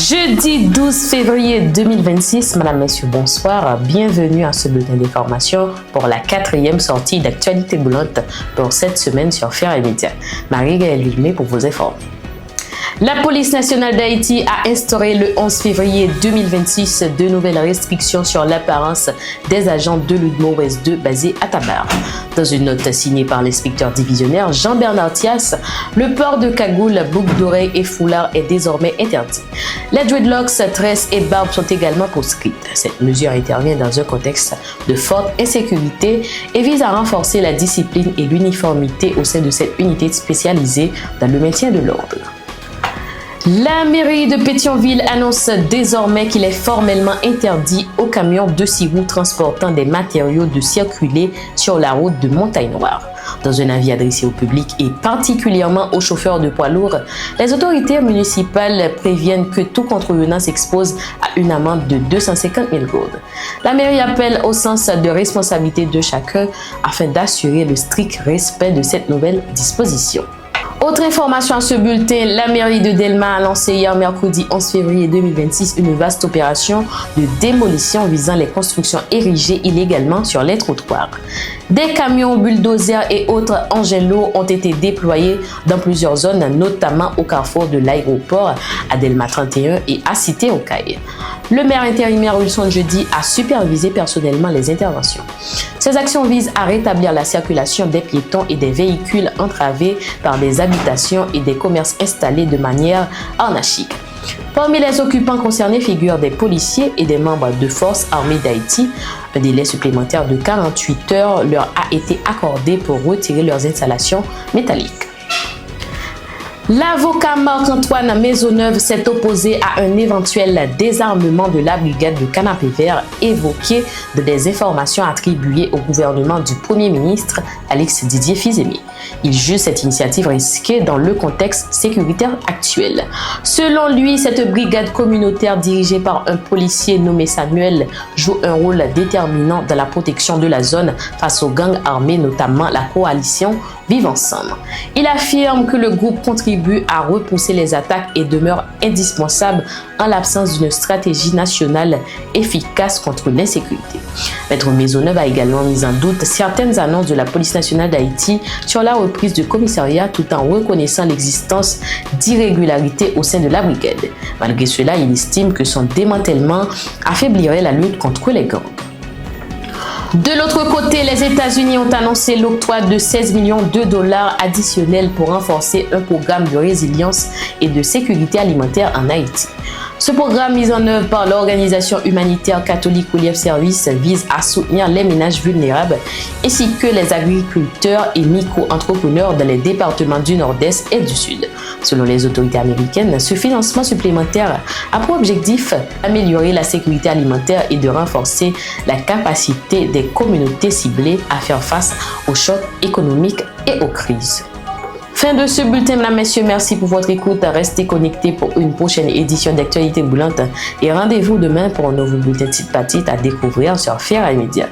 Jeudi 12 février 2026, Madame, Messieurs, bonsoir. Bienvenue à ce bulletin d'information pour la 4e sortie d'actualité boulante pour cette semaine sur Faits et Médias. Marie-Gaëlle Villemé pour vous informer. La police nationale d'Haïti a instauré le 11 février 2026 de nouvelles restrictions sur l'apparence des agents de l'UDMO-Ouest 2 basés à Tabar. Dans une note signée par l'inspecteur divisionnaire Jean-Bernard Thias, le port de cagoule, boucles d'oreilles et foulard est désormais interdit. Les dreadlocks, tresses et barbes sont également proscrites. Cette mesure intervient dans un contexte de forte insécurité et vise à renforcer la discipline et l'uniformité au sein de cette unité spécialisée dans le maintien de l'ordre. La mairie de Pétionville annonce désormais qu'il est formellement interdit aux camions de 6 roues transportant des matériaux de circuler sur la route de Montagne-Noire. Dans un avis adressé au public et particulièrement aux chauffeurs de poids lourds, les autorités municipales préviennent que tout contrevenant s'expose à une amende de 250 000 gourdes. La mairie appelle au sens de responsabilité de chacun afin d'assurer le strict respect de cette nouvelle disposition. Autre information à ce bulletin, la mairie de Delma a lancé hier mercredi 11 février 2026 une vaste opération de démolition visant les constructions érigées illégalement sur les trottoirs. Des camions, bulldozers et autres engins lourds ont été déployés dans plusieurs zones, notamment au carrefour de l'aéroport, à Delma 31 et à Cité-aux-Cailles. Le maire intérimaire Wilson Jeudi a supervisé personnellement les interventions. Ces actions visent à rétablir la circulation des piétons et des véhicules entravés par des habitations et des commerces installés de manière anarchique. Parmi les occupants concernés figurent des policiers et des membres de Forces armées d'Haïti. Un délai supplémentaire de 48 heures leur a été accordé pour retirer leurs installations métalliques. L'avocat Marc-Antoine Maisonneuve s'est opposé à un éventuel désarmement de la brigade de Canapé Vert évoqué de des informations attribuées au gouvernement du Premier ministre Alex Didier Fils-Aimé. Il juge cette initiative risquée dans le contexte sécuritaire actuel. Selon lui, cette brigade communautaire dirigée par un policier nommé Samuel joue un rôle déterminant dans la protection de la zone face aux gangs armés, notamment la coalition Vivre Ensemble. Il affirme que le groupe contribue à repousser les attaques et demeure indispensable en l'absence d'une stratégie nationale efficace contre l'insécurité. Maître Maisonneuve a également mis en doute certaines annonces de la police nationale d'Haïti sur la reprise du commissariat tout en reconnaissant l'existence d'irrégularités au sein de la brigade. Malgré cela, il estime que son démantèlement affaiblirait la lutte contre les gangs. De l'autre côté, les États-Unis ont annoncé l'octroi de 16 millions de dollars additionnels pour renforcer un programme de résilience et de sécurité alimentaire en Haïti. Ce programme mis en œuvre par l'organisation humanitaire catholique Relief Service vise à soutenir les ménages vulnérables ainsi que les agriculteurs et micro-entrepreneurs dans les départements du Nord-Est et du Sud. Selon les autorités américaines, ce financement supplémentaire a pour objectif d'améliorer la sécurité alimentaire et de renforcer la capacité des communautés ciblées à faire face aux chocs économiques et aux crises. Fin de ce bulletin, mesdames, messieurs, merci pour votre écoute. Restez connectés pour une prochaine édition d'Actualité Boulante et rendez-vous demain pour un nouveau bulletin titre par titre à découvrir sur Faits et Médias.